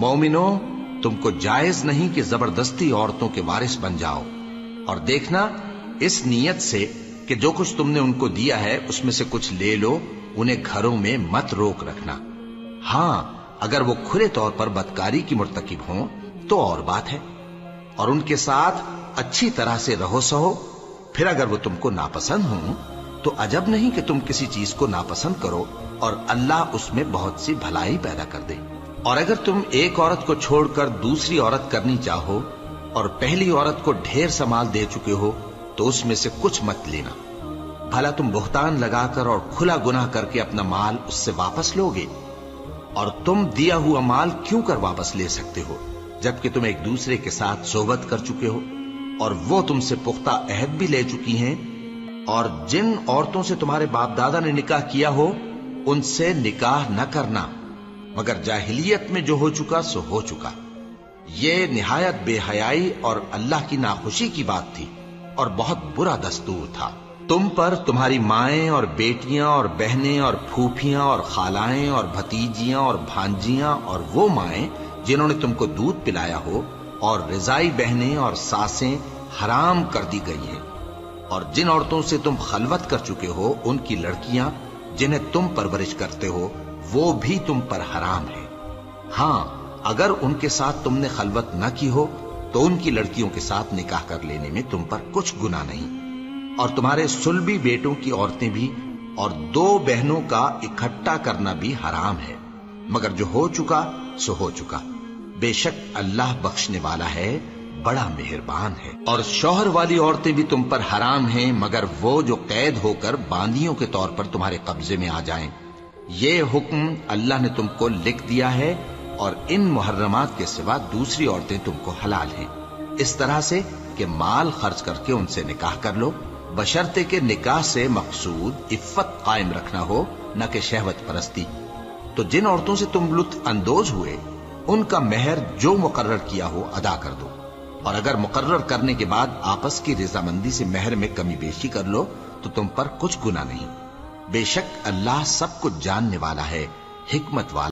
मोमिनो, तुमको जायज नहीं कि जबरदस्ती औरतों के वारिस बन जाओ, और देखना इस नीयत से कि जो कुछ तुमने उनको दिया है उसमें से कुछ ले लो, उन्हें घरों में मत रोक रखना। हाँ, अगर वो खुले तौर पर बदकारी की मुर्तकिब हों तो और बात है, और उनके साथ अच्छी तरह से रहो सहो। फिर अगर वो तुमको नापसंद हों तो अजब नहीं कि तुम किसी चीज को नापसंद करो और अल्लाह उसमें बहुत सी भलाई पैदा कर दे। और अगर तुम एक औरत को छोड़कर दूसरी औरत करनी चाहो और पहली औरत को ढेर सा माल दे चुके हो तो उसमें से कुछ मत लेना। भला तुम बुहतान लगाकर और खुला गुनाह करके अपना माल उससे वापस लोगे? और तुम दिया हुआ माल क्यों कर वापस ले सकते हो जबकि तुम एक दूसरे के साथ सोबत कर चुके हो और वो तुमसे पुख्ता अहद भी ले चुकी हैं। और जिन औरतों से तुम्हारे बाप दादा ने निकाह किया हो उनसे निकाह न करना, मगर जाहिलियत में जो हो चुका सो हो चुका। ये निहायत बेहयाई और अल्लाह की नाखुशी की बात थी और बहुत बुरा दस्तूर था। तुम पर तुम्हारी माएं और बेटियां और बहनें और फूफियां और खालाएं और भतीजियां और भांजियां और वो माएं जिन्होंने तुमको दूध पिलाया हो और रिजाई बहनें और सासें हराम कर दी गई हैं। और जिन औरतों से तुम खलवत कर चुके हो उनकी लड़कियां जिन्हें तुम परवरिश करते हो वो भी तुम पर हराम है। हाँ, अगर उनके साथ तुमने खलवत न की हो तो उनकी लड़कियों के साथ निकाह कर लेने में तुम पर कुछ गुनाह नहीं। और तुम्हारे सुलभी बेटों की औरतें भी और दो बहनों का इकट्ठा करना भी हराम है, मगर जो हो चुका सो हो चुका। बेशक अल्लाह बख्शने वाला है, बड़ा मेहरबान है। और शौहर वाली औरतें भी तुम पर हराम हैं, मगर वो जो कैद होकर बांदियों के तौर पर तुम्हारे कब्जे में आ जाएं। ये हुक्म अल्लाह ने तुमको लिख दिया है और इन मुहर्रमात के सिवा दूसरी औरतें तुमको हलाल हैं, इस तरह से कि माल खर्च करके उनसे निकाह कर लो, बशर्ते के निकाह से मकसूद इफ्फत कायम रखना हो, न कि शहवत परस्ती। तो जिन औरतों से तुम लुत्फ अंदोज हुए उनका मेहर जो मुकर्रर किया हो अदा कर दो। और अगर मुकर्रर करने के बाद आपस की रजामंदी से मेहर में कमी बेशी कर लो तो तुम पर कुछ गुनाह नहीं। बेशक अल्लाह सब कुछ जानने वाला है, हिकमत वाला।